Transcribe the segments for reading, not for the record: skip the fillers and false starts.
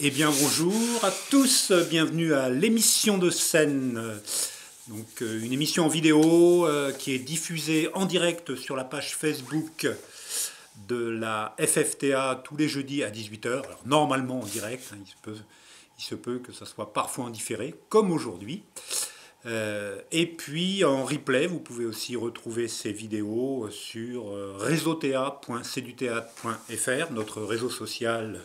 Eh bien bonjour à tous, bienvenue à l'émission de scène, donc une émission en vidéo qui est diffusée en direct sur la page Facebook de la FFTA tous les jeudis à 18 h. Alors normalement en direct, hein, il se peut que ça soit parfois en différé, comme aujourd'hui. Et puis en replay, vous pouvez aussi retrouver ces vidéos sur réseauta.cdutheatre.fr, notre réseau social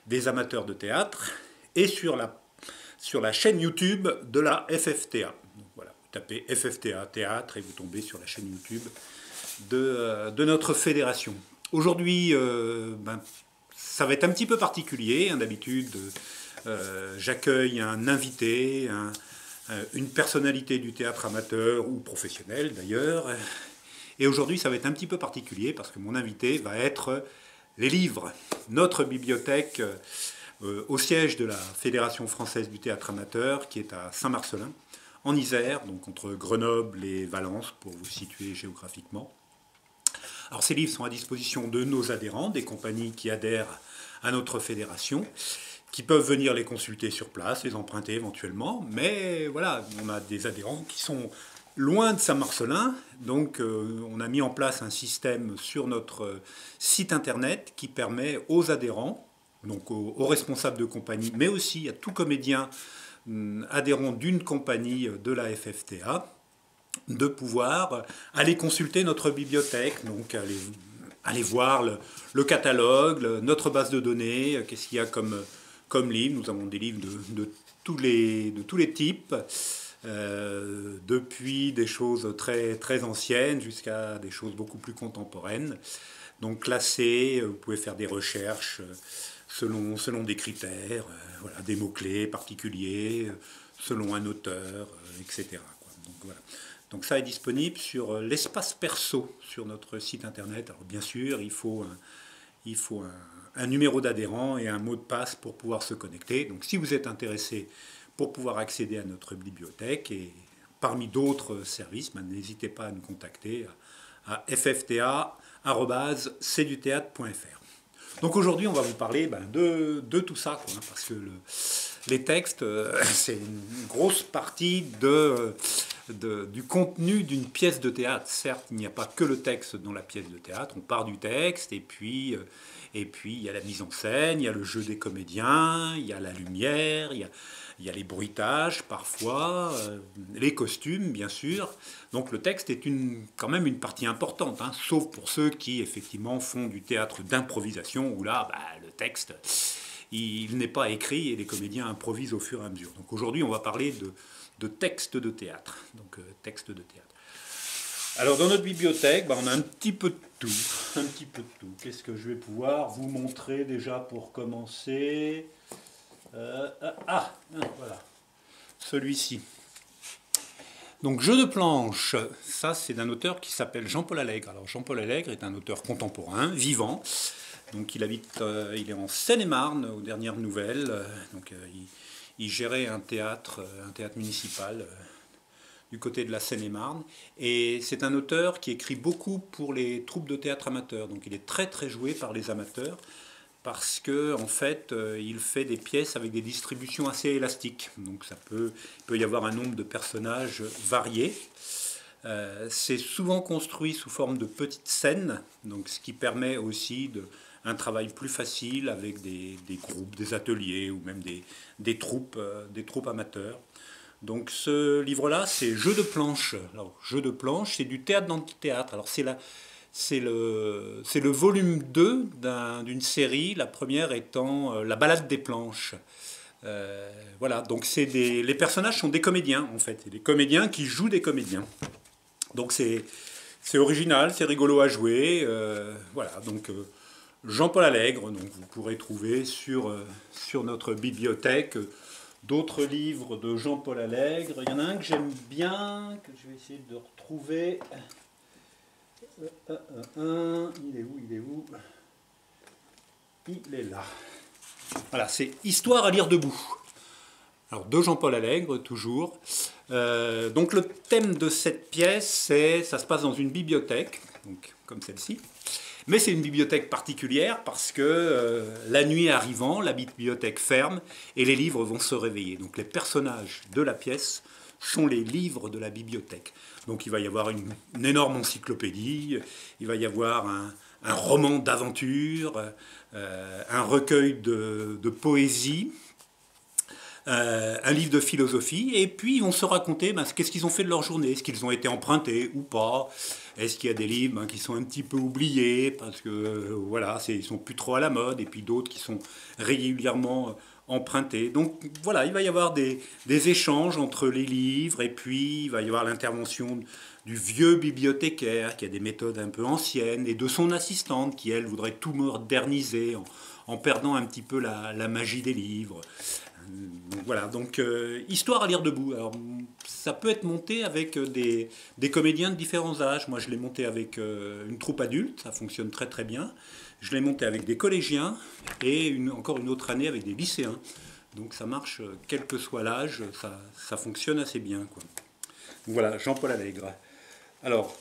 des amateurs de théâtre, et sur la chaîne YouTube de la FFTA. Donc voilà, vous tapez FFTA Théâtre et vous tombez sur la chaîne YouTube de notre fédération. Aujourd'hui, ça va être un petit peu particulier. Hein, d'habitude, j'accueille un invité, une personnalité du théâtre amateur ou professionnel d'ailleurs. Et aujourd'hui, ça va être un petit peu particulier parce que mon invité va être les livres, notre bibliothèque au siège de la Fédération française du théâtre amateur, qui est à Saint-Marcellin, en Isère, donc entre Grenoble et Valence, pour vous situer géographiquement. Alors ces livres sont à disposition de nos adhérents, des compagnies qui adhèrent à notre fédération, qui peuvent venir les consulter sur place, les emprunter éventuellement, mais voilà, on a des adhérents qui sont loin de Saint-Marcellin, donc on a mis en place un système sur notre site internet qui permet aux adhérents, donc aux responsables de compagnie, mais aussi à tout comédien adhérent d'une compagnie de la FFTA, de pouvoir aller consulter notre bibliothèque, donc aller voir le catalogue, notre base de données, qu'est-ce qu'il y a comme livres. Nous avons des livres de tous les types. Depuis des choses très, très anciennes jusqu'à des choses beaucoup plus contemporaines. Donc classées, vous pouvez faire des recherches selon des critères, voilà, des mots-clés particuliers, selon un auteur, etc. Donc, voilà. Donc ça est disponible sur l'espace perso sur notre site internet. Alors bien sûr, il faut un numéro d'adhérent et un mot de passe pour pouvoir se connecter. Donc si vous êtes intéressé pour pouvoir accéder à notre bibliothèque et parmi d'autres services, n'hésitez pas à nous contacter à ffta@cdutheatre.fr. Donc aujourd'hui, on va vous parler de tout ça, quoi, hein, parce que les textes, c'est une grosse partie du contenu d'une pièce de théâtre. Certes, il n'y a pas que le texte dans la pièce de théâtre, on part du texte, et puis il y a la mise en scène, il y a le jeu des comédiens, il y a la lumière, il y a les bruitages parfois, les costumes bien sûr. Donc le texte est quand même une partie importante, hein, sauf pour ceux qui effectivement font du théâtre d'improvisation, où là, le texte, il n'est pas écrit et les comédiens improvisent au fur et à mesure. Donc aujourd'hui, on va parler de texte de théâtre. Donc texte de théâtre. Alors dans notre bibliothèque, on a un petit peu de tout. Un petit peu de tout. Qu'est-ce que je vais pouvoir vous montrer déjà pour commencer ? Voilà. Celui-ci. Donc Jeu de planche, ça c'est d'un auteur qui s'appelle Jean-Paul Allègre. Alors Jean-Paul Allègre est un auteur contemporain, vivant. Donc il est en Seine-et-Marne aux dernières nouvelles. Donc il gérait un théâtre municipal du côté de la Seine-et-Marne. Et c'est un auteur qui écrit beaucoup pour les troupes de théâtre amateurs. Donc il est très très joué par les amateurs parce que en fait, il fait des pièces avec des distributions assez élastiques. Donc il peut y avoir un nombre de personnages variés. C'est souvent construit sous forme de petites scènes, donc ce qui permet aussi un travail plus facile avec des groupes, des ateliers ou même des troupes amateurs. Donc ce livre-là, c'est Jeu de planche. Alors, Jeu de planche, c'est du théâtre dans le théâtre. Alors c'est le volume 2 d'une série, la première étant La balade des planches. Voilà, donc les personnages sont des comédiens en fait, des comédiens qui jouent des comédiens. Donc c'est original, c'est rigolo à jouer. Voilà, donc Jean-Paul Allègre, donc vous pourrez trouver sur notre bibliothèque d'autres livres de Jean-Paul Allègre. Il y en a un que j'aime bien, que je vais essayer de retrouver. Il est où Il est là. Voilà, c'est Histoire à lire debout. Alors, de Jean-Paul Allègre, toujours. Donc, le thème de cette pièce, ça se passe dans une bibliothèque, donc, comme celle-ci. Mais c'est une bibliothèque particulière parce que la nuit arrivant, la bibliothèque ferme et les livres vont se réveiller. Donc les personnages de la pièce sont les livres de la bibliothèque. Donc il va y avoir une énorme encyclopédie, il va y avoir un roman d'aventure, un recueil de poésie, un livre de philosophie, et puis ils vont se raconter qu'est-ce qu'ils ont fait de leur journée, est-ce qu'ils ont été empruntés ou pas, est-ce qu'il y a des livres qui sont un petit peu oubliés parce que voilà, ils sont plus trop à la mode, et puis d'autres qui sont régulièrement empruntés. Donc voilà, il va y avoir des échanges entre les livres, et puis il va y avoir l'intervention du vieux bibliothécaire qui a des méthodes un peu anciennes, et de son assistante qui, elle, voudrait tout moderniser en perdant un petit peu la magie des livres. Donc voilà, histoire à lire debout. Alors, ça peut être monté avec des comédiens de différents âges. Moi, je l'ai monté avec une troupe adulte, ça fonctionne très très bien. Je l'ai monté avec des collégiens et encore une autre année avec des lycéens. Donc ça marche, quel que soit l'âge, ça fonctionne assez bien, quoi. Donc voilà, Jean-Paul Allègre. Alors,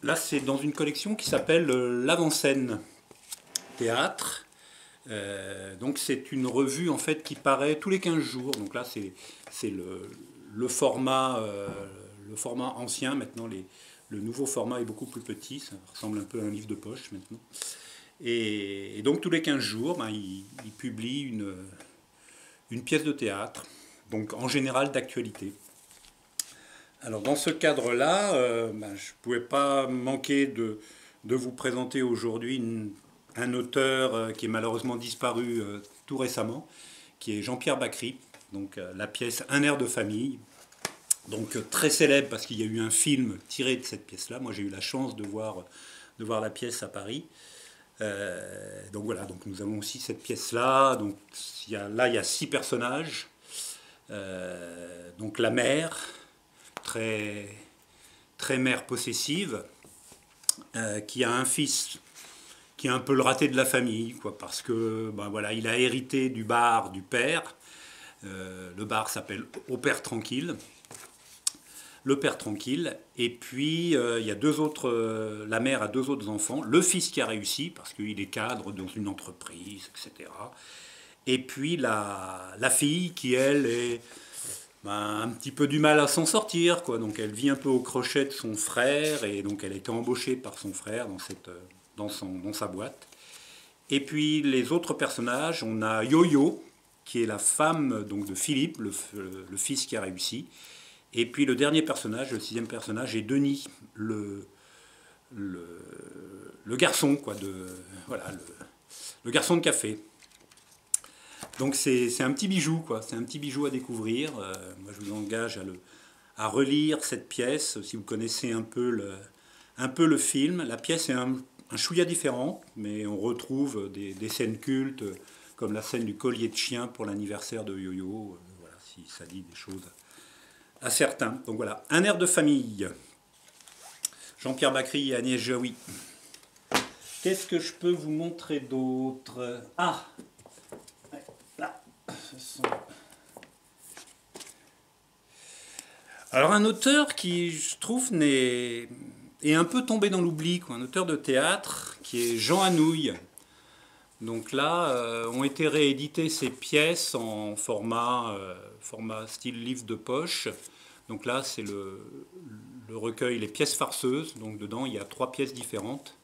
là, c'est dans une collection qui s'appelle L'Avant-Scène Théâtre. Donc c'est une revue en fait qui paraît tous les 15 jours. Donc là c'est le format ancien. Maintenant le nouveau format est beaucoup plus petit, ça ressemble un peu à un livre de poche maintenant. Et donc tous les 15 jours, il publie une pièce de théâtre, donc en général d'actualité. Alors dans ce cadre-là, je ne pouvais pas manquer de vous présenter aujourd'hui un auteur qui est malheureusement disparu tout récemment, qui est Jean-Pierre Bacry, donc la pièce Un air de famille, donc très célèbre parce qu'il y a eu un film tiré de cette pièce-là. Moi j'ai eu la chance de voir la pièce à Paris. Donc voilà, donc nous avons aussi cette pièce-là. Donc il y a 6 personnages. Donc la mère, très, très mère possessive, qui a un fils qui est un peu le raté de la famille, quoi, parce que voilà, il a hérité du bar du père. Le bar s'appelle Au Père Tranquille. Le Père Tranquille. Et puis il y a la mère a 2 autres enfants. Le fils qui a réussi parce qu'il est cadre dans une entreprise, etc. Et puis la fille qui, elle, est un petit peu du mal à s'en sortir, quoi. Donc elle vit un peu au crochet de son frère, et donc elle a été embauchée par son frère dans sa boîte. Et puis les autres personnages, on a Yo-Yo, qui est la femme donc de Philippe, le fils qui a réussi. Et puis le dernier personnage, le 6e personnage, est Denis, le garçon, quoi, le garçon de café. Donc c'est un petit bijou, quoi. C'est un petit bijou à découvrir. Moi je vous engage à relire cette pièce, si vous connaissez un peu le film. La pièce est un chouïa différent, mais on retrouve des scènes cultes, comme la scène du collier de chien pour l'anniversaire de Yo-Yo, voilà, si ça dit des choses à certains. Donc voilà, Un air de famille. Jean-Pierre Bacry et Agnès Jaoui. Qu'est-ce que je peux vous montrer d'autre? Ah, là. Alors un auteur qui, je trouve, est un peu tombé dans l'oubli, quoi. Un auteur de théâtre qui est Jean Anouilh. Donc là, ont été rééditées ces pièces en format style livre de poche. Donc là, c'est le recueil Les pièces farceuses. Donc dedans, il y a 3 pièces différentes.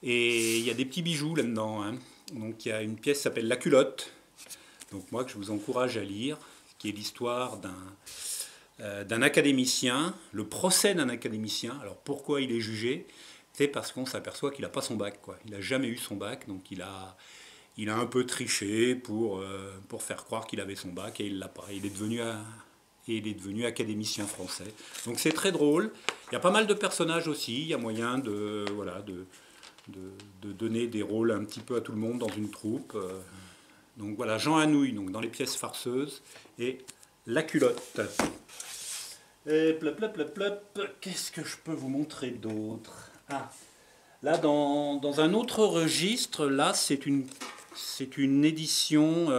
Et il y a des petits bijoux là-dedans, hein. Donc il y a une pièce qui s'appelle La culotte. Donc moi, que je vous encourage à lire, qui est l'histoire d'un académicien, le procès d'un académicien. Alors pourquoi il est jugé? C'est parce qu'on s'aperçoit qu'il n'a pas son bac, quoi. Il n'a jamais eu son bac, donc il a un peu triché pour faire croire qu'il avait son bac, et il ne l'a pas. Il est devenu académicien français. Donc c'est très drôle. Il y a pas mal de personnages aussi. Il y a moyen de donner des rôles un petit peu à tout le monde dans une troupe. Donc voilà, Jean Anouilh, donc dans Les pièces farceuses, et La culotte. Et qu'est-ce que je peux vous montrer d'autre? Ah, là, dans un autre registre, là, c'est une édition,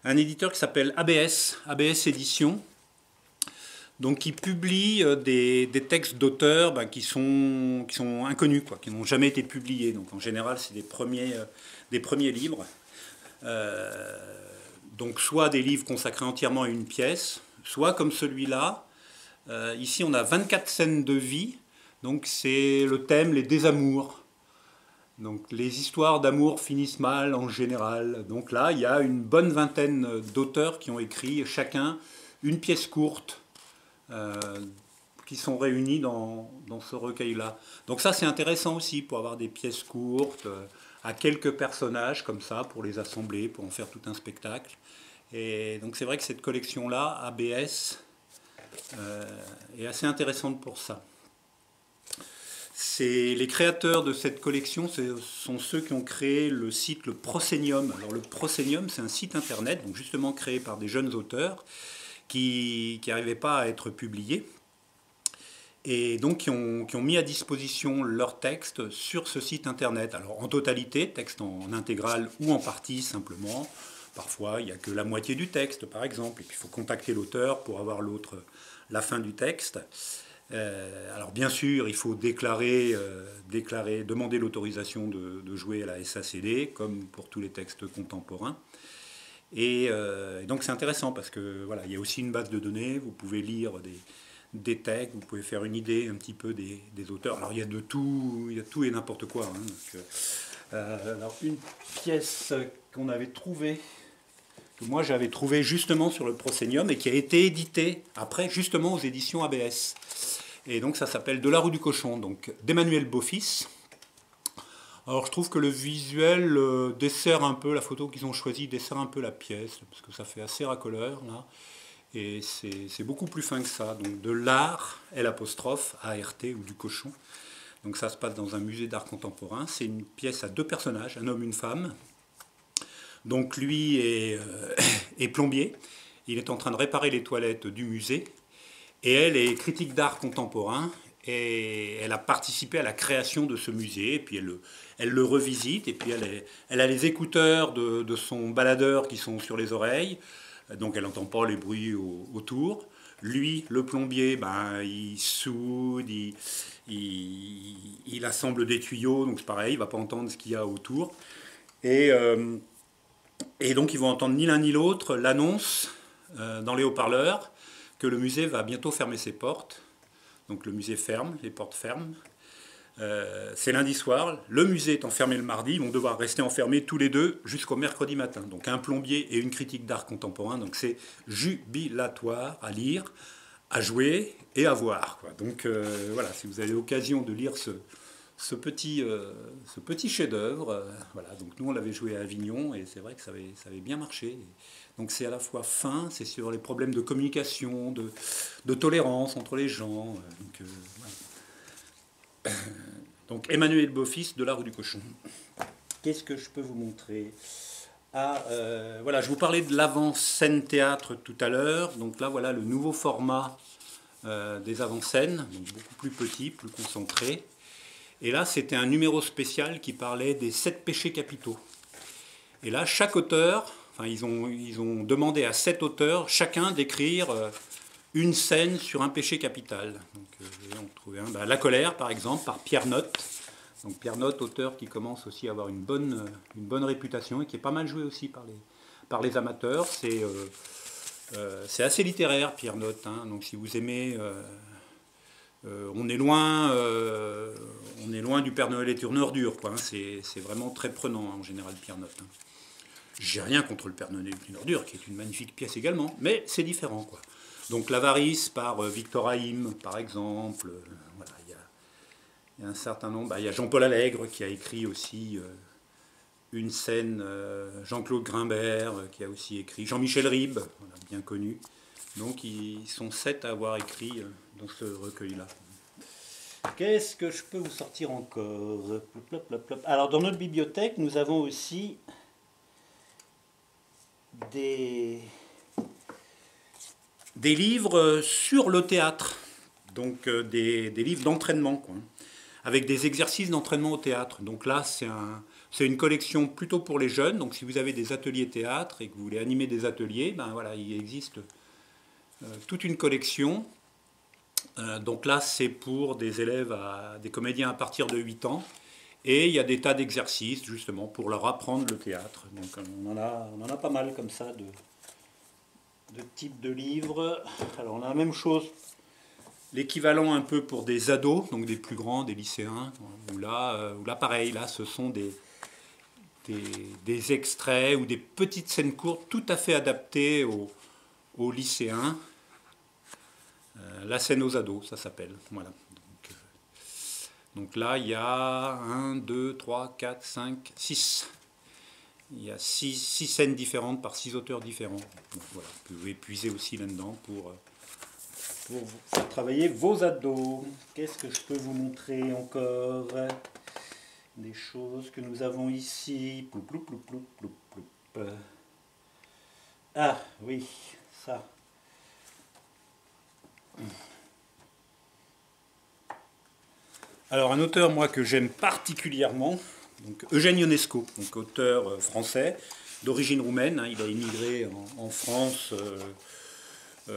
un éditeur qui s'appelle ABS Édition. Donc qui publie des textes d'auteurs qui sont inconnus, quoi, qui n'ont jamais été publiés. Donc en général, c'est des premiers livres. Donc soit des livres consacrés entièrement à une pièce, soit comme celui-là. Ici, on a 24 scènes de vie. Donc c'est le thème, les désamours. Donc les histoires d'amour finissent mal en général. Donc là, il y a une bonne vingtaine d'auteurs qui ont écrit chacun une pièce courte qui sont réunis dans ce recueil-là. Donc ça, c'est intéressant aussi pour avoir des pièces courtes à quelques personnages comme ça, pour les assembler, pour en faire tout un spectacle. Et donc c'est vrai que cette collection-là, ABS, est assez intéressante pour ça. Les créateurs de cette collection, ce sont ceux qui ont créé le site Le Proscenium. Alors le Proscenium, c'est un site internet, donc justement créé par des jeunes auteurs qui n'arrivaient pas à être publiés, et donc qui ont mis à disposition leurs textes sur ce site internet. Alors en totalité, texte en intégrale ou en partie simplement. Parfois, il n'y a que la moitié du texte, par exemple, et puis il faut contacter l'auteur pour avoir la fin du texte. Alors bien sûr, il faut demander l'autorisation de jouer à la SACD, comme pour tous les textes contemporains. Et donc c'est intéressant parce que voilà, il y a aussi une base de données, vous pouvez lire des textes, vous pouvez faire une idée un petit peu des auteurs. Alors il y a de tout, il y a tout et n'importe quoi. Hein. Donc, alors une pièce qu'on avait trouvée, que moi j'avais trouvée justement sur le Proscenium et qui a été éditée après justement aux éditions ABS. Et donc ça s'appelle De la rue du Cochon, donc d'Emmanuel Beaufils. Alors je trouve que le visuel dessert un peu, la photo qu'ils ont choisie dessert un peu la pièce, parce que ça fait assez racoleur là, et c'est beaucoup plus fin que ça. Donc de l'art, l'apostrophe, A-R-T, ou du cochon. Donc ça se passe dans un musée d'art contemporain. C'est une pièce à deux personnages, un homme, une femme. Donc lui est plombier, il est en train de réparer les toilettes du musée, et elle est critique d'art contemporain. Et elle a participé à la création de ce musée, et puis elle le revisite, et puis elle a les écouteurs de son baladeur qui sont sur les oreilles, donc elle n'entend pas les bruits autour. Lui, le plombier, il soude, il assemble des tuyaux, donc c'est pareil, il ne va pas entendre ce qu'il y a autour. Et donc ils vont entendre ni l'un ni l'autre l'annonce dans les haut-parleurs que le musée va bientôt fermer ses portes. Donc le musée ferme, les portes ferment. C'est lundi soir, le musée étant fermé le mardi, ils vont devoir rester enfermés tous les deux jusqu'au mercredi matin. Donc un plombier et une critique d'art contemporain, donc c'est jubilatoire à lire, à jouer et à voir, quoi. Donc voilà, si vous avez l'occasion de lire ce petit chef-d'œuvre, voilà. Donc nous on l'avait joué à Avignon et c'est vrai que ça avait bien marché. Donc c'est à la fois fin, c'est sur les problèmes de communication, de tolérance entre les gens. Voilà. Donc Emmanuel Beaufils, De la rue du Cochon. Qu'est-ce que je peux vous montrer? Voilà, je vous parlais de l'avant-scène théâtre tout à l'heure. Donc là, voilà le nouveau format des avant-scènes, donc beaucoup plus petit, plus concentré. Et là, c'était un numéro spécial qui parlait des 7 péchés capitaux. Et là, chaque auteur... Enfin, ils ont demandé à 7 auteurs, chacun, d'écrire une scène sur un péché capital. Donc, on trouvait la colère, par exemple, par Pierre Notte. Donc Pierre Notte, auteur qui commence aussi à avoir une bonne réputation et qui est pas mal joué aussi par les amateurs. C'est assez littéraire, Pierre Notte. Hein. Donc si vous aimez... on est loin du Père Noël est une ordure, quoi. Hein. C'est vraiment très prenant, en général, Pierre Notte. Hein. J'ai rien contre le Père Noël est une ordure, qui est une magnifique pièce également, mais c'est différent, quoi. Donc l'avarice par Victor Haïm, par exemple. Voilà, il y a un certain nombre. Il y a Jean-Paul Allègre qui a écrit aussi une scène, Jean-Claude Grimbert qui a aussi écrit, Jean-Michel Ribes, voilà, bien connu. Donc ils sont 7 à avoir écrit dans ce recueil-là. Qu'est-ce que je peux vous sortir encore? Alors dans notre bibliothèque, nous avons aussi des livres sur le théâtre, donc des livres d'entraînement, quoi, avec des exercices d'entraînement au théâtre. Donc là, c'est une collection plutôt pour les jeunes. Donc si vous avez des ateliers théâtre et que vous voulez animer des ateliers, voilà, il existe toute une collection Donc là, c'est pour des élèves, des comédiens à partir de 8 ans. Et il y a des tas d'exercices, justement, pour leur apprendre le théâtre. Donc on en a pas mal comme ça, de types de livres. Alors on a la même chose, l'équivalent un peu pour des ados, donc des plus grands, des lycéens, où là pareil, là, ce sont des extraits ou des petites scènes courtes tout à fait adaptées aux lycéens. La scène aux ados, ça s'appelle. Voilà. Donc là, il y a 1, 2, 3, 4, 5, 6. Il y a 6 scènes différentes par 6 auteurs différents. Donc voilà, vous pouvez puiser aussi là-dedans pour faire travailler vos ados. Qu'est-ce que je peux vous montrer encore? Des choses que nous avons ici. Ploup, ploup, ploup, ploup, ploup, ploup. Ah oui, ça. Alors un auteur, moi, que j'aime particulièrement, donc Eugène Ionesco, donc auteur français, d'origine roumaine. Il a immigré en France au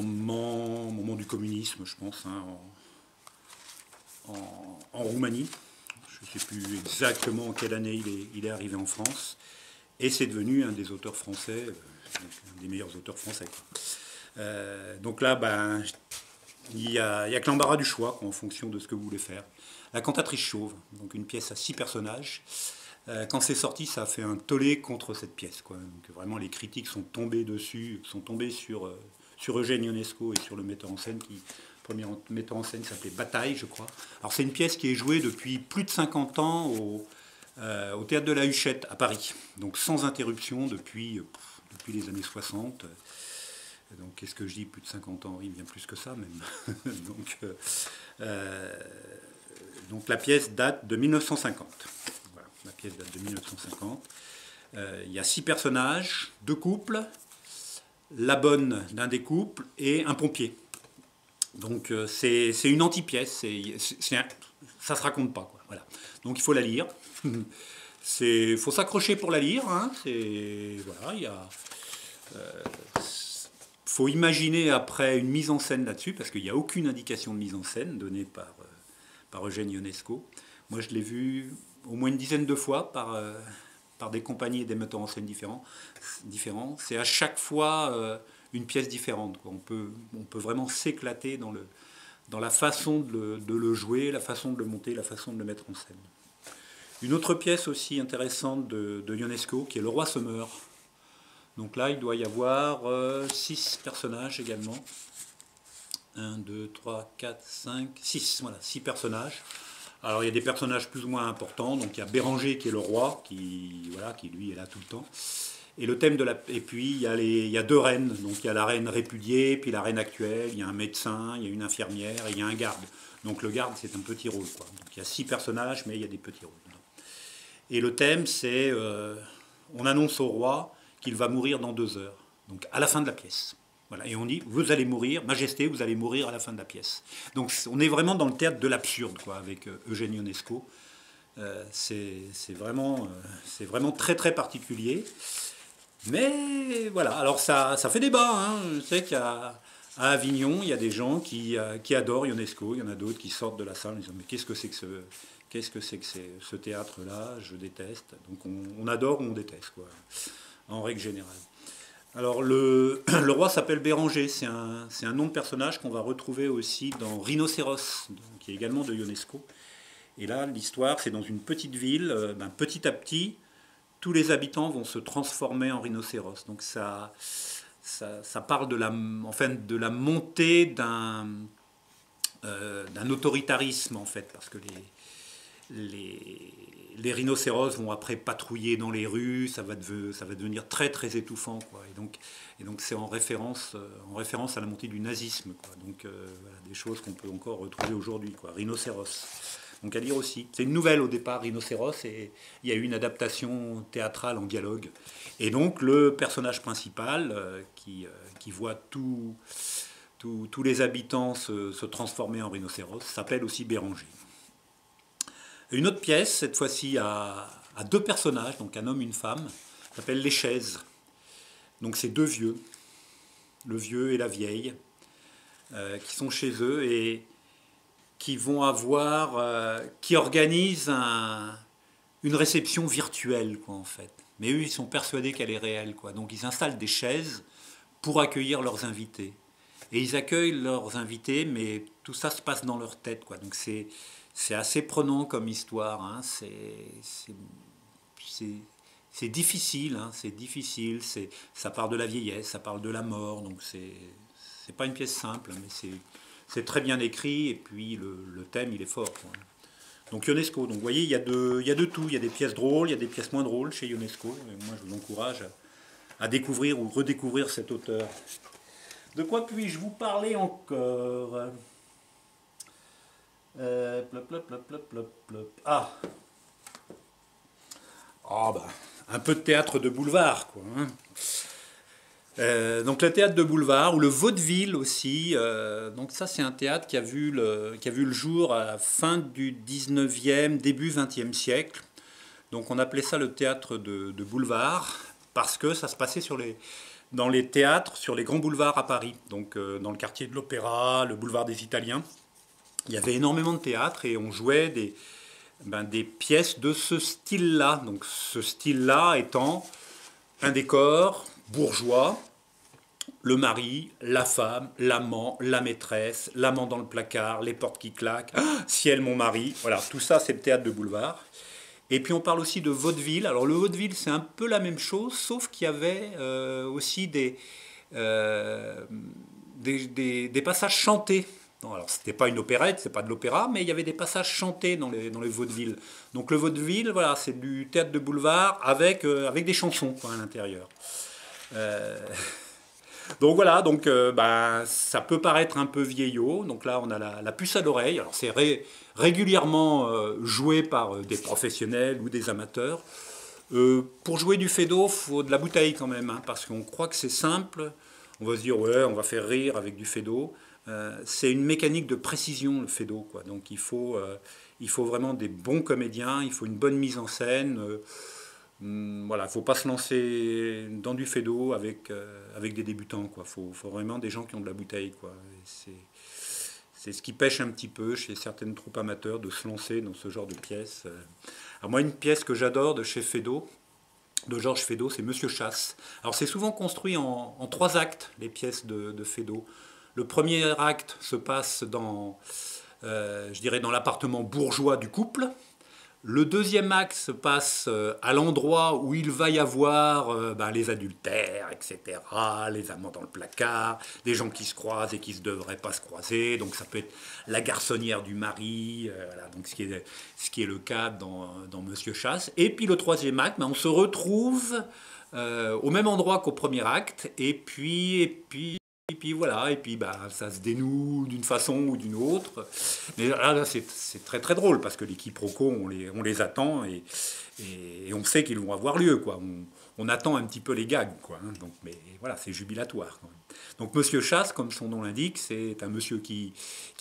moment du communisme, je pense, en Roumanie. Je ne sais plus exactement en quelle année il est arrivé en France. Et c'est devenu un des auteurs français, un des meilleurs auteurs français. Donc là, il y a que l'embarras du choix, en fonction de ce que vous voulez faire. La cantatrice chauve, donc une pièce à 6 personnages. Quand c'est sorti, ça a fait un tollé contre cette pièce. Donc vraiment, les critiques sont tombées dessus, sont tombées sur Eugène Ionesco et sur le metteur en scène qui... Le premier metteur en scène s'appelait Bataille, je crois. Alors c'est une pièce qui est jouée depuis plus de 50 ans au Théâtre de la Huchette à Paris. Donc sans interruption depuis les années 60. Donc qu'est-ce que je dis, plus de 50 ans, oui, bien plus que ça même. donc la pièce date de 1950. Voilà, la pièce date de 1950. Il y a 6 personnages, 2 couples, la bonne d'un des couples et un pompier. Donc c'est une anti-pièce, ça se raconte pas, quoi. Voilà. Donc il faut la lire. Il faut s'accrocher pour la lire. Voilà, faut imaginer après une mise en scène là-dessus, parce qu'il n'y a aucune indication de mise en scène donnée par Eugène Ionesco. Moi, je l'ai vu au moins une dizaine de fois par des compagnies et des metteurs en scène différents. C'est à chaque fois une pièce différente, quoi. On peut vraiment s'éclater dans la façon de le jouer, la façon de le monter, la façon de le mettre en scène. Une autre pièce aussi intéressante de Ionesco, qui est Le Roi se meurt. Donc là, il doit y avoir 6 personnages également. 1, 2, 3, 4, 5, 6. Voilà, 6 personnages. Alors il y a des personnages plus ou moins importants. Donc il y a Béranger qui est le roi, qui lui est là tout le temps. Et le thème et puis il y a 2 reines. Donc il y a la reine répudiée, puis la reine actuelle. Il y a un médecin, il y a une infirmière et il y a un garde. Donc le garde, c'est un petit rôle, quoi. Donc il y a 6 personnages, mais il y a des petits rôles. Et le thème, c'est on annonce au roi qu'il va mourir dans 2 heures. Donc à la fin de la pièce. Voilà. Et on dit, vous allez mourir, Majesté, vous allez mourir à la fin de la pièce. Donc on est vraiment dans le théâtre de l'absurde, quoi, avec Eugène Ionesco. C'est vraiment très très particulier. Mais voilà, alors ça fait débat. Hein. Je sais qu'à Avignon, il y a des gens qui adorent Ionesco. Il y en a d'autres qui sortent de la salle en disant, mais qu'est-ce que c'est que ce théâtre-là? Je déteste. Donc on adore ou on déteste, quoi, en règle générale. Alors le roi s'appelle Béranger, c'est un nom de personnage qu'on va retrouver aussi dans Rhinocéros, qui est également de Ionesco. Et là, l'histoire, c'est dans une petite ville, petit à petit, tous les habitants vont se transformer en rhinocéros. Donc ça parle de la montée d'un autoritarisme, en fait, parce que les rhinocéros vont après patrouiller dans les rues, ça va devenir très très étouffant, quoi. Et donc c'est en référence à la montée du nazisme, quoi. Donc voilà, des choses qu'on peut encore retrouver aujourd'hui, quoi. Rhinocéros. Donc à lire aussi. C'est une nouvelle au départ, Rhinocéros, et il y a eu une adaptation théâtrale en dialogue. Et donc le personnage principal qui voit tous les habitants se transformer en rhinocéros s'appelle aussi Béranger. Une autre pièce, cette fois-ci à 2 personnages, donc un homme et une femme, s'appelle Les Chaises. Donc c'est 2 vieux, le vieux et la vieille. qui sont chez eux et qui vont avoir, qui organisent une réception virtuelle, quoi, en fait. Mais eux, ils sont persuadés qu'elle est réelle, quoi. Donc ils installent des chaises pour accueillir leurs invités. Et ils accueillent leurs invités, mais tout ça se passe dans leur tête, quoi. Donc c'est assez prenant comme histoire, hein. C'est c'est difficile, hein. C'est difficile. Ça parle de la vieillesse, ça parle de la mort. Donc c'est pas une pièce simple, mais c'est très bien écrit. Et puis le thème, il est fort, quoi. Donc Ionesco, donc vous voyez, il y a de tout. Il y a des pièces drôles, il y a des pièces moins drôles chez Ionesco. Et moi, je vous encourage à découvrir ou redécouvrir cet auteur. De quoi puis-je vous parler encore? Plop, plop, plop, plop, plop, plop. Bah, un peu de théâtre de boulevard, quoi, hein. Donc le théâtre de boulevard ou le vaudeville aussi. Donc ça c'est un théâtre qui a vu le jour à la fin du 19e, début 20e siècle. Donc on appelait ça le théâtre de boulevard parce que ça se passait dans les théâtres sur les grands boulevards à Paris. Donc dans le quartier de l'Opéra, le boulevard des Italiens. Il y avait énormément de théâtres et on jouait des pièces de ce style-là. Donc ce style-là étant un décor bourgeois, le mari, la femme, l'amant, la maîtresse, l'amant dans le placard, les portes qui claquent, ciel mon mari, voilà, tout ça c'est le théâtre de boulevard. Et puis on parle aussi de vaudeville. Alors le vaudeville c'est un peu la même chose, sauf qu'il y avait aussi euh, des passages chantés. Non, alors c'était pas une opérette, c'est pas de l'opéra, mais il y avait des passages chantés dans les vaudevilles. Donc le vaudeville, voilà, c'est du théâtre de boulevard avec des chansons, quoi, à l'intérieur. Euh, donc voilà, donc ça peut paraître un peu vieillot. Donc là, on a la puce à l'oreille. Alors c'est régulièrement joué par des professionnels ou des amateurs. Pour jouer du fado, il faut de la bouteille quand même, hein, parce qu'on croit que c'est simple. On va se dire, ouais, on va faire rire avec du fado. C'est une mécanique de précision, le fado, quoi. Donc il faut vraiment des bons comédiens, il faut une bonne mise en scène. Voilà, il ne faut pas se lancer dans du fado avec des débutants, quoi. Faut vraiment des gens qui ont de la bouteille, quoi. C'est ce qui pêche un petit peu chez certaines troupes amateurs de se lancer dans ce genre de pièces. Alors moi, une pièce que j'adore de chez Feydeau, de Georges Feydeau, c'est Monsieur Chasse. Alors c'est souvent construit en trois actes, les pièces de Feydeau. Le premier acte se passe je dirais, dans l'appartement bourgeois du couple. Le deuxième acte se passe à l'endroit où il va y avoir les adultères, etc., les amants dans le placard, des gens qui se croisent et qui ne devraient pas se croiser. Donc ça peut être la garçonnière du mari, voilà, donc ce qui est le cas dans Monsieur Chasse. Et puis le troisième acte, on se retrouve au même endroit qu'au premier acte, et puis voilà, et puis ça se dénoue d'une façon ou d'une autre. Mais là c'est très très drôle parce que les quiproquos, on les attend et on sait qu'ils vont avoir lieu, quoi. On attend un petit peu les gags, quoi, hein. Donc, mais voilà, c'est jubilatoire, quand même. Donc Monsieur Chasse, comme son nom l'indique, c'est un monsieur qui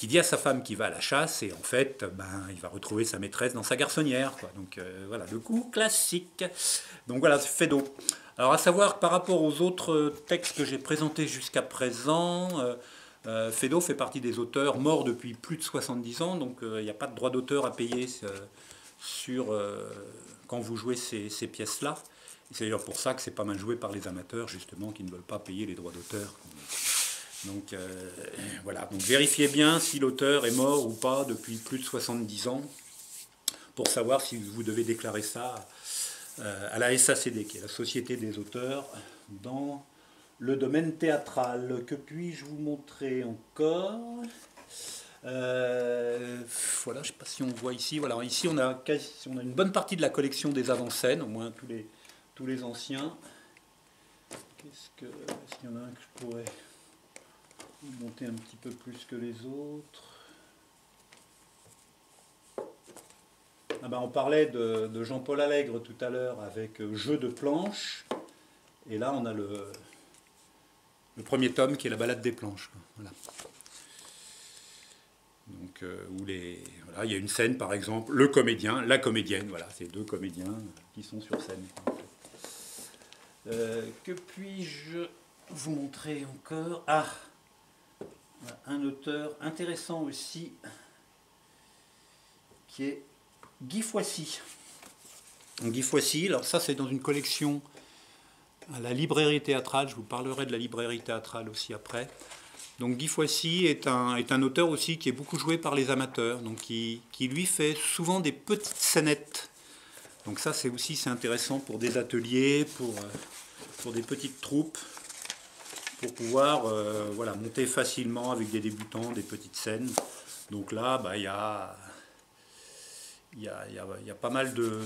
dit à sa femme qu'il va à la chasse et en fait, il va retrouver sa maîtresse dans sa garçonnière, quoi. Donc voilà, le coup classique. Donc voilà, c'est Feydeau. Alors à savoir, par rapport aux autres textes que j'ai présentés jusqu'à présent, Feydeau fait partie des auteurs morts depuis plus de 70 ans, donc il n'y a pas de droit d'auteur à payer quand vous jouez ces pièces-là. C'est d'ailleurs pour ça que c'est pas mal joué par les amateurs, justement, qui ne veulent pas payer les droits d'auteur. Donc voilà, donc vérifiez bien si l'auteur est mort ou pas depuis plus de 70 ans, pour savoir si vous devez déclarer ça à la SACD, qui est la Société des auteurs dans le domaine théâtral. Que puis-je vous montrer encore? Voilà, je ne sais pas si on voit ici. Voilà, ici on a une bonne partie de la collection des avant-scènes, au moins tous les anciens. Est-ce qu'il y en a un que je pourrais monter un petit peu plus que les autres? On parlait de Jean-Paul Allègre tout à l'heure avec Jeu de planches. Et là, on a le premier tome qui est la balade des planches. Voilà. Donc, voilà, il y a une scène, par exemple, le comédien, la comédienne. Voilà, c'est deux comédiens qui sont sur scène. Que puis-je vous montrer encore? Un auteur intéressant aussi, qui est Guy Foissy. Guy Foissy, alors ça c'est dans une collection à la librairie théâtrale, je vous parlerai de la librairie théâtrale aussi après. Donc Guy Foissy est un auteur aussi qui est beaucoup joué par les amateurs, donc qui lui fait souvent des petites scénettes. Donc ça c'est intéressant pour des ateliers, pour des petites troupes, pour pouvoir voilà, monter facilement avec des débutants des petites scènes. Donc là, bah, il y a pas mal de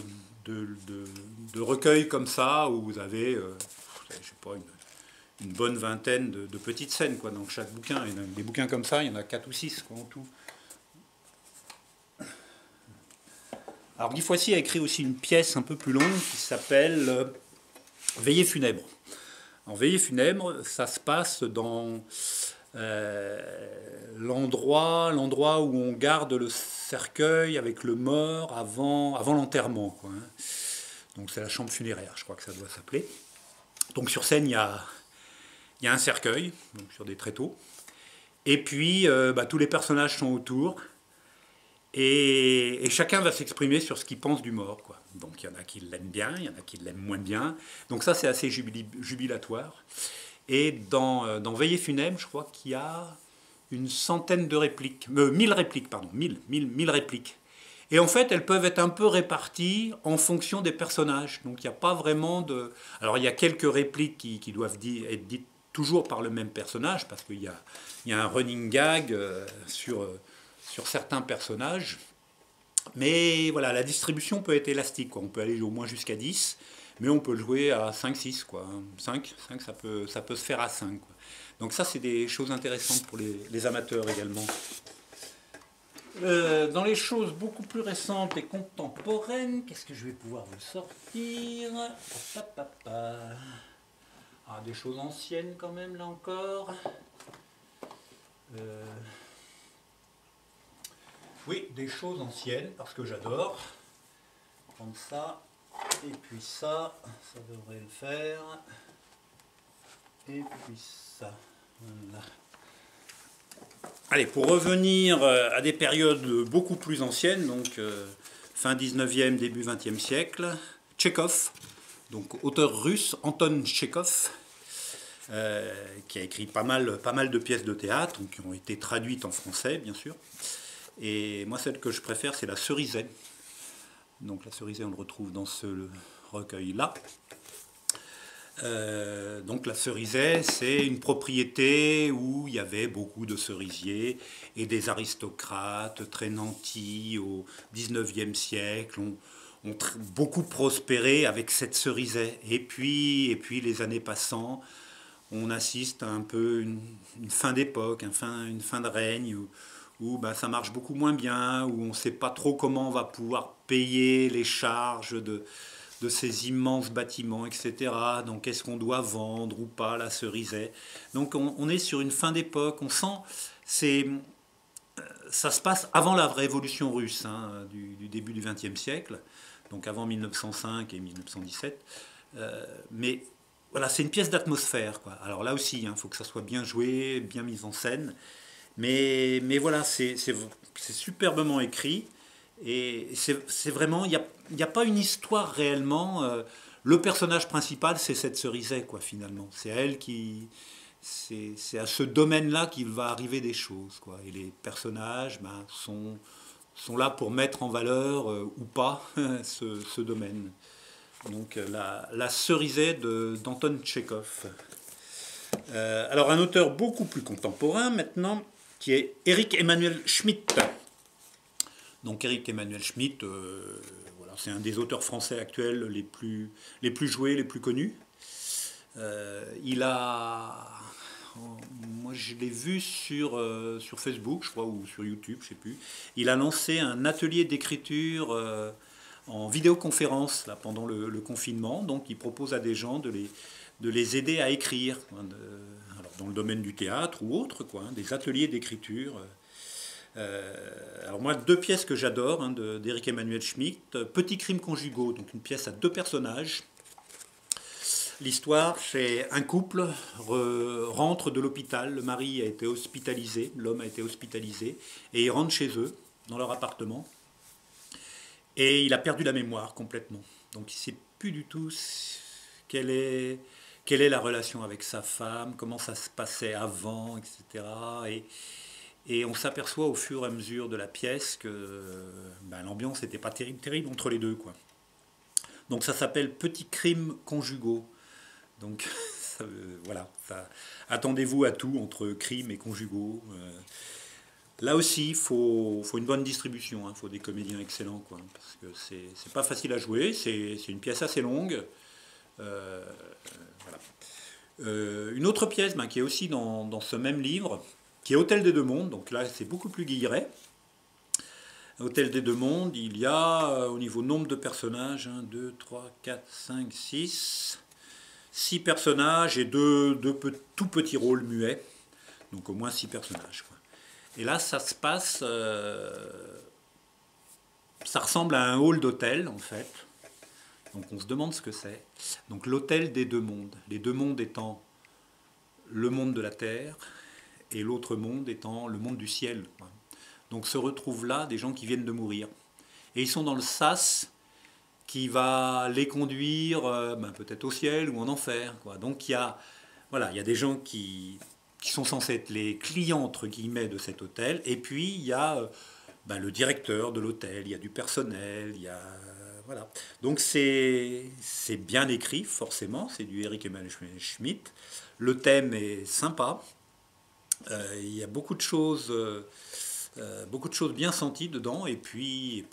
recueils comme ça où vous avez, je sais pas, une bonne vingtaine de petites scènes quoi, dans chaque bouquin. Et des bouquins comme ça, il y en a 4 ou 6 quoi, en tout. Alors Guy Foissy a écrit aussi une pièce un peu plus longue qui s'appelle Veillée funèbre. En Veillée funèbre, ça se passe dans l'endroit où on garde le cercueil avec le mort avant l'enterrement, quoi, hein. Donc c'est la chambre funéraire, je crois que ça doit s'appeler. Donc sur scène, il y a un cercueil, donc sur des tréteaux. Et puis tous les personnages sont autour. Et chacun va s'exprimer sur ce qu'il pense du mort, quoi. Donc il y en a qui l'aiment bien, il y en a qui l'aiment moins bien. Donc ça c'est assez jubilatoire. Et dans Veillée funèbre, je crois qu'il y a une centaine de répliques, 1000 répliques, pardon, 1000 répliques. Et en fait, elles peuvent être un peu réparties en fonction des personnages. Donc il n'y a pas vraiment de... Alors il y a quelques répliques qui doivent être dites toujours par le même personnage, parce qu'il y a un running gag sur certains personnages. Mais voilà, la distribution peut être élastique, quoi. On peut aller au moins jusqu'à 10, mais on peut le jouer à 5-6, quoi. 5 ça peut se faire à 5, quoi. Donc ça, c'est des choses intéressantes pour les amateurs également. Dans les choses beaucoup plus récentes et contemporaines, qu'est-ce que je vais pouvoir vous sortir? Ah, des choses anciennes quand même, là encore. Oui, des choses anciennes, parce que j'adore. Prendre ça, et puis ça devrait le faire. Et puis ça, voilà. Allez, pour revenir à des périodes beaucoup plus anciennes, donc fin 19e, début 20e siècle, Tchekhov, donc auteur russe, Anton Tchekhov, qui a écrit pas mal de pièces de théâtre, qui ont été traduites en français, bien sûr. Et moi, celle que je préfère, c'est La Cerisay. Donc La Cerisay, on le retrouve dans ce recueil-là. Donc La Cerisay, c'est une propriété où il y avait beaucoup de cerisiers et des aristocrates très nantis au XIXe siècle ont beaucoup prospéré avec cette cerisay. Et puis les années passant, on assiste à un peu une fin d'époque, une fin de règne où ça marche beaucoup moins bien, où on ne sait pas trop comment on va pouvoir payer les charges de ces immenses bâtiments, etc. Donc est-ce qu'on doit vendre ou pas la cerisay? Donc on est sur une fin d'époque, on sent, ça se passe avant la révolution russe, hein, du début du XXe siècle, donc avant 1905 et 1917. Mais voilà, c'est une pièce d'atmosphère, quoi. Alors là aussi, il faut que ça soit bien joué, bien mis en scène. Mais voilà, c'est superbement écrit. Et c'est vraiment, il n'y a pas une histoire réellement. Le personnage principal, c'est cette cerisay, quoi, finalement. C'est elle qui... C'est à ce domaine-là qu'il va arriver des choses, quoi. Et les personnages sont là pour mettre en valeur ou pas ce domaine. Donc la cerisay d'Anton Tchekhov. Alors un auteur beaucoup plus contemporain maintenant, qui est Éric Emmanuel Schmitt. Donc Éric Emmanuel Schmitt, voilà, c'est un des auteurs français actuels les plus joués, les plus connus. Moi je l'ai vu sur Facebook, je crois, ou sur YouTube, je ne sais plus. Il a lancé un atelier d'écriture en vidéoconférence là, pendant le confinement. Donc il propose à des gens de les aider à écrire, alors dans le domaine du théâtre ou autre, quoi, des ateliers d'écriture. Alors moi, 2 pièces que j'adore d'Éric Emmanuel Schmitt. Petits crimes conjugaux, donc une pièce à 2 personnages. L'histoire, c'est un couple rentre de l'hôpital, le mari a été hospitalisé, l'homme a été hospitalisé, et ils rentrent chez eux, dans leur appartement, et il a perdu la mémoire complètement. Donc il ne sait plus du tout quelle est, quelle est la relation avec sa femme, comment ça se passait avant, etc. Et on s'aperçoit au fur et à mesure de la pièce que ben, l'ambiance n'était pas terrible, terrible entre les deux, quoi. Donc ça s'appelle Petits crimes conjugaux. Donc voilà, attendez-vous à tout entre crimes et conjugaux. Là aussi, faut une bonne distribution, il faut des comédiens excellents, quoi, parce que c'est pas facile à jouer, c'est une pièce assez longue. Euh, voilà. Une autre pièce ben, qui est aussi dans ce même livre, qui est Hôtel des Deux Mondes, donc là c'est beaucoup plus guilleret. Hôtel des Deux Mondes, il y a au niveau nombre de personnages, 1, 2, 3, 4, 5, 6 personnages et deux tout petits rôles muets, donc au moins 6 personnages, quoi. Et là, ça se passe, ça ressemble à un hall d'hôtel en fait. Donc on se demande ce que c'est. Donc l'hôtel des deux mondes. Les deux mondes étant le monde de la terre et l'autre monde étant le monde du ciel, quoi. Donc se retrouvent là des gens qui viennent de mourir. Et ils sont dans le sas qui va les conduire ben, peut-être au ciel ou en enfer, quoi. Donc voilà, il y a des gens qui sont censés être les clients, entre guillemets, de cet hôtel. Et puis, il y a ben, le directeur de l'hôtel, il y a du personnel, il y a... Voilà. Donc, c'est bien écrit, forcément. C'est du Eric Emmanuel Schmitt. Le thème est sympa. Il y a beaucoup de choses bien senties dedans. Et puis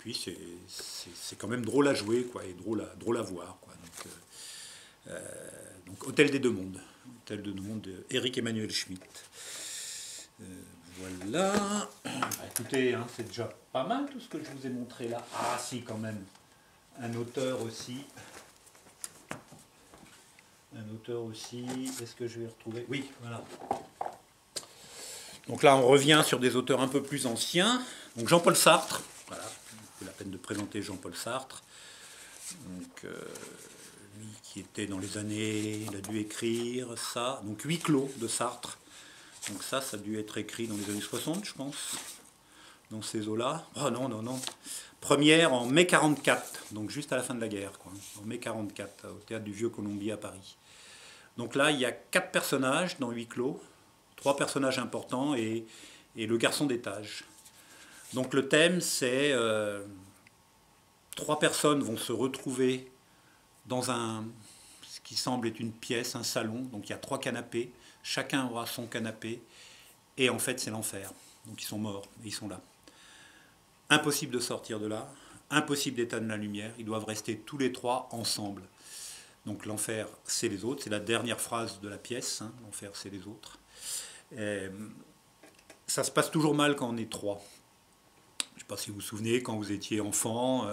c'est quand même drôle à jouer, quoi, et drôle à voir, quoi. Donc, Hôtel des Deux Mondes. Hôtel des Deux Mondes de Eric Emmanuel Schmitt. Voilà. Écoutez, hein, c'est déjà pas mal tout ce que je vous ai montré là. Ah si, quand même. Un auteur aussi. Est-ce que je vais retrouver? Oui, voilà. Donc là, on revient sur des auteurs un peu plus anciens. Donc Jean-Paul Sartre. Voilà. C'est la peine de présenter Jean-Paul Sartre. Donc, lui qui était dans les années, il a dû écrire ça. Donc Huis clos de Sartre. Donc ça a dû être écrit dans les années 60, je pense, dans ces eaux-là. Oh non, non, non. Première en mai 44, donc juste à la fin de la guerre, quoi. En mai 44, au Théâtre du Vieux-Colombier à Paris. Donc là, il y a 4 personnages dans Huis clos, 3 personnages importants et le garçon d'étage. Donc le thème, c'est 3 personnes vont se retrouver dans ce qui semble être une pièce, un salon. Donc il y a 3 canapés, chacun aura son canapé, et en fait c'est l'enfer. Donc ils sont morts, et ils sont là. Impossible de sortir de là, impossible d'éteindre la lumière, ils doivent rester tous les 3 ensemble. Donc l'enfer, c'est les autres, c'est la dernière phrase de la pièce, hein, l'enfer, c'est les autres. Et ça se passe toujours mal quand on est 3. Je ne sais pas si vous vous souvenez, quand vous étiez enfant,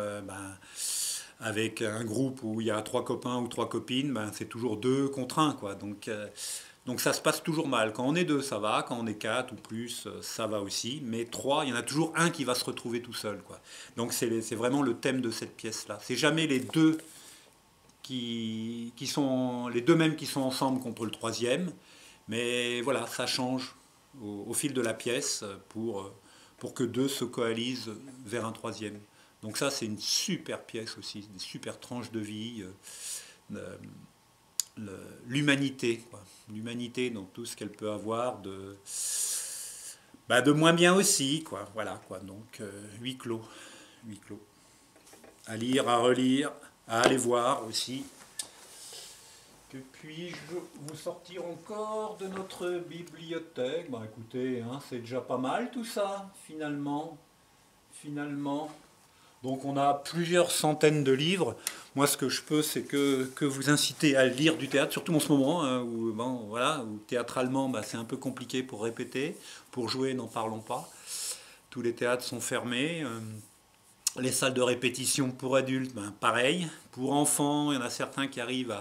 avec un groupe où il y a 3 copains ou 3 copines, c'est toujours 2 contre 1, quoi. Donc ça se passe toujours mal. Quand on est 2, ça va. Quand on est 4 ou plus, ça va aussi. Mais 3, il y en a toujours un qui va se retrouver tout seul, quoi. Donc c'est vraiment le thème de cette pièce-là. C'est jamais les deux qui sont les deux mêmes qui sont ensemble contre le troisième. Mais voilà, ça change au fil de la pièce pour que 2 se coalisent vers un troisième. Donc ça, c'est une super pièce aussi, des super tranches de vie. L'humanité, quoi. L'humanité dans tout ce qu'elle peut avoir de moins bien aussi, quoi. Voilà, quoi. Donc huis clos, à lire, à relire, à aller voir aussi. Que puis-je vous sortir encore de notre bibliothèque? Écoutez, hein, c'est déjà pas mal tout ça, finalement. Donc on a plusieurs centaines de livres. Moi, ce que je peux, c'est que vous inciter à lire du théâtre, surtout en ce moment, hein, où, où théâtralement, c'est un peu compliqué pour répéter. Pour jouer, n'en parlons pas. Tous les théâtres sont fermés. Les salles de répétition pour adultes, pareil. Pour enfants, il y en a certains qui arrivent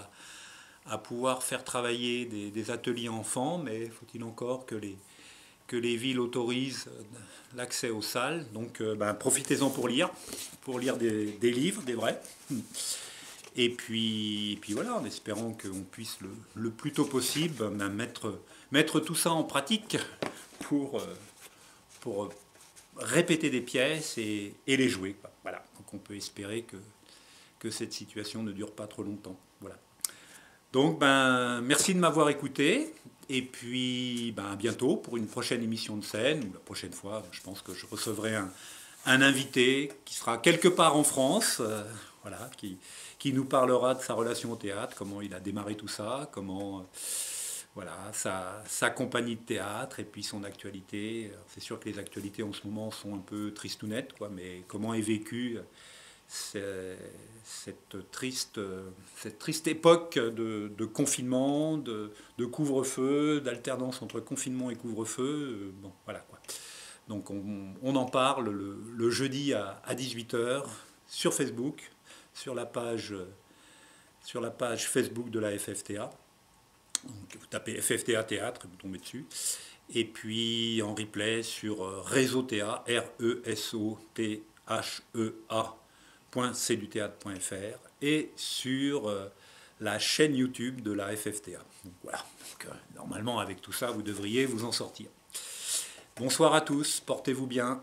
à pouvoir faire travailler des ateliers enfants, mais faut-il encore que les villes autorisent l'accès aux salles. Donc profitez-en pour lire des livres, des vrais. Et puis voilà, en espérant qu'on puisse le plus tôt possible mettre tout ça en pratique pour répéter des pièces et les jouer, quoi. Voilà. Donc on peut espérer que cette situation ne dure pas trop longtemps. Voilà. Donc merci de m'avoir écouté. Et puis à bientôt pour une prochaine émission de scène. Ou la prochaine fois, je pense que je recevrai un invité qui sera quelque part en France, voilà, qui nous parlera de sa relation au théâtre, comment il a démarré tout ça, comment voilà, sa compagnie de théâtre et puis son actualité. C'est sûr que les actualités en ce moment sont un peu tristounettes, quoi, mais comment est vécue cette triste époque de confinement, de couvre-feu, d'alternance entre confinement et couvre-feu. Bon, voilà, quoi. Donc on en parle le jeudi à 18h sur Facebook, sur la page Facebook de la FFTA. Donc, vous tapez FFTA Théâtre et vous tombez dessus. Et puis en replay sur Réseau Théâtre, RESOTHEA.cduthéâtre.fr et sur la chaîne YouTube de la FFTA. Donc, voilà. Donc, normalement, avec tout ça, vous devriez vous en sortir. Bonsoir à tous, portez-vous bien.